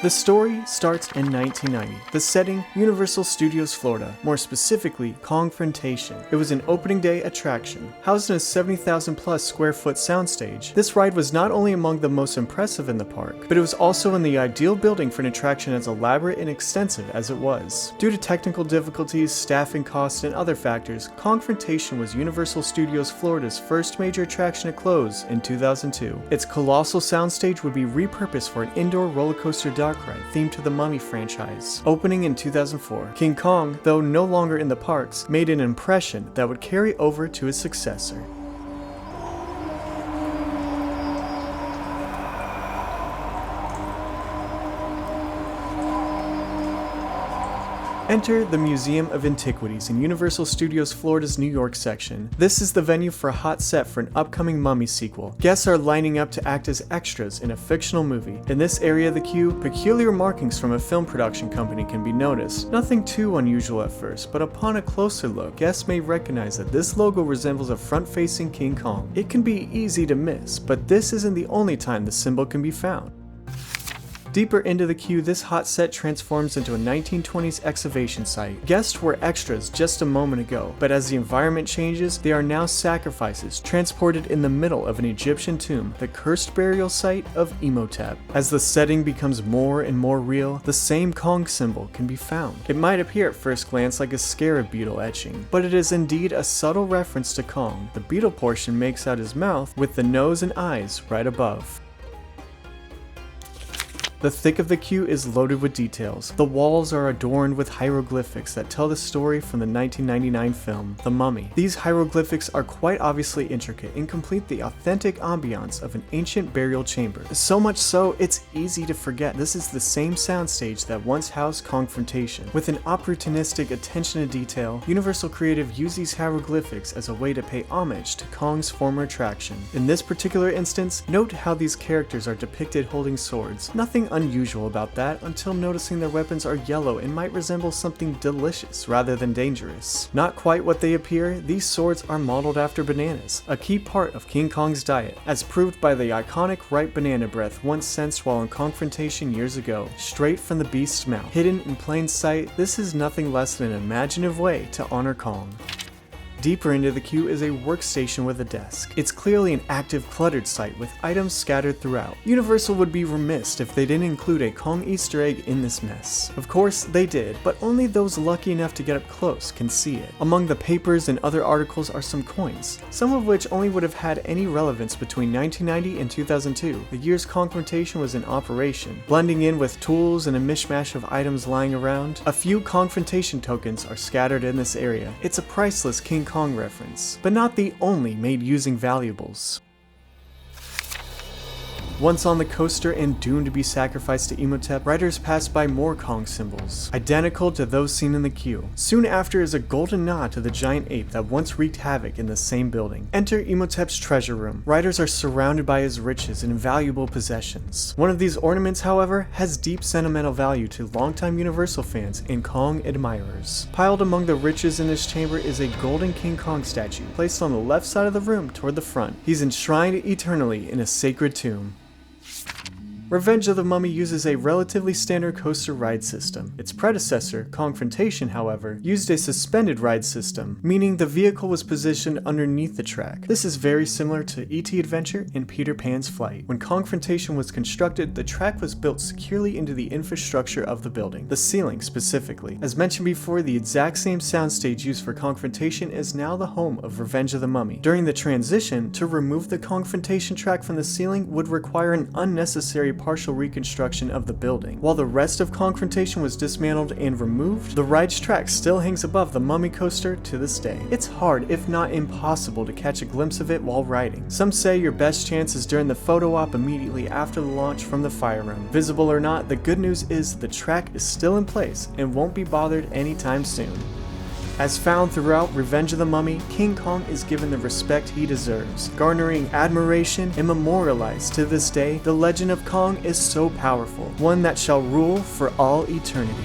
The story starts in 1990. The setting, Universal Studios Florida, more specifically, Kongfrontation. It was an opening day attraction. Housed in a 70,000 plus square foot soundstage, this ride was not only among the most impressive in the park, but it was also in the ideal building for an attraction as elaborate and extensive as it was. Due to technical difficulties, staffing costs, and other factors, Kongfrontation was Universal Studios Florida's first major attraction to close in 2002. Its colossal soundstage would be repurposed for an indoor roller coaster dark ride themed to the Mummy franchise. Opening in 2004, King Kong, though no longer in the parks, made an impression that would carry over to his successor. Enter the Museum of Antiquities in Universal Studios Florida's New York section. This is the venue for a hot set for an upcoming Mummy sequel. Guests are lining up to act as extras in a fictional movie. In this area of the queue, peculiar markings from a film production company can be noticed. Nothing too unusual at first, but upon a closer look, guests may recognize that this logo resembles a front-facing King Kong. It can be easy to miss, but this isn't the only time the symbol can be found. Deeper into the queue, this hot set transforms into a 1920s excavation site. Guests were extras just a moment ago, but as the environment changes, they are now sacrifices, transported in the middle of an Egyptian tomb, the cursed burial site of Imhotep. As the setting becomes more and more real, the same Kong symbol can be found. It might appear at first glance like a scarab beetle etching, but it is indeed a subtle reference to Kong. The beetle portion makes out his mouth, with the nose and eyes right above. The thick of the queue is loaded with details. The walls are adorned with hieroglyphics that tell the story from the 1999 film, The Mummy. These hieroglyphics are quite obviously intricate and complete the authentic ambiance of an ancient burial chamber. So much so, it's easy to forget this is the same soundstage that once housed Kongfrontation. With an opportunistic attention to detail, Universal Creative used these hieroglyphics as a way to pay homage to Kong's former attraction. In this particular instance, note how these characters are depicted holding swords. Nothing unusual about that until noticing their weapons are yellow and might resemble something delicious rather than dangerous. Not quite what they appear, these swords are modeled after bananas, a key part of King Kong's diet, as proved by the iconic ripe banana breath once sensed while in Kongfrontation years ago, straight from the beast's mouth. Hidden in plain sight, this is nothing less than an imaginative way to honor Kong. Deeper into the queue is a workstation with a desk. It's clearly an active, cluttered site with items scattered throughout. Universal would be remiss if they didn't include a Kong Easter egg in this mess. Of course, they did, but only those lucky enough to get up close can see it. Among the papers and other articles are some coins, some of which only would have had any relevance between 1990 and 2002, the years Kongfrontation was in operation, blending in with tools and a mishmash of items lying around. A few Kongfrontation tokens are scattered in this area. It's a priceless King Kong reference, but not the only made using valuables. Once on the coaster and doomed to be sacrificed to Imhotep, riders pass by more Kong symbols, identical to those seen in the queue. Soon after is a golden nod to the giant ape that once wreaked havoc in the same building. Enter Imhotep's treasure room. Riders are surrounded by his riches and valuable possessions. One of these ornaments, however, has deep sentimental value to longtime Universal fans and Kong admirers. Piled among the riches in this chamber is a golden King Kong statue, placed on the left side of the room toward the front. He's enshrined eternally in a sacred tomb. Revenge of the Mummy uses a relatively standard coaster ride system. Its predecessor, Kongfrontation, however, used a suspended ride system, meaning the vehicle was positioned underneath the track. This is very similar to E.T. Adventure and Peter Pan's Flight. When Kongfrontation was constructed, the track was built securely into the infrastructure of the building, the ceiling specifically. As mentioned before, the exact same soundstage used for Kongfrontation is now the home of Revenge of the Mummy. During the transition, to remove the Kongfrontation track from the ceiling would require an unnecessary partial reconstruction of the building. While the rest of Kongfrontation was dismantled and removed, the ride's track still hangs above the Mummy coaster to this day. It's hard, if not impossible, to catch a glimpse of it while riding. Some say your best chance is during the photo op immediately after the launch from the fire room. Visible or not, the good news is the track is still in place and won't be bothered anytime soon. As found throughout Revenge of the Mummy, King Kong is given the respect he deserves, garnering admiration and memorialized to this day. The legend of Kong is so powerful, one that shall rule for all eternity.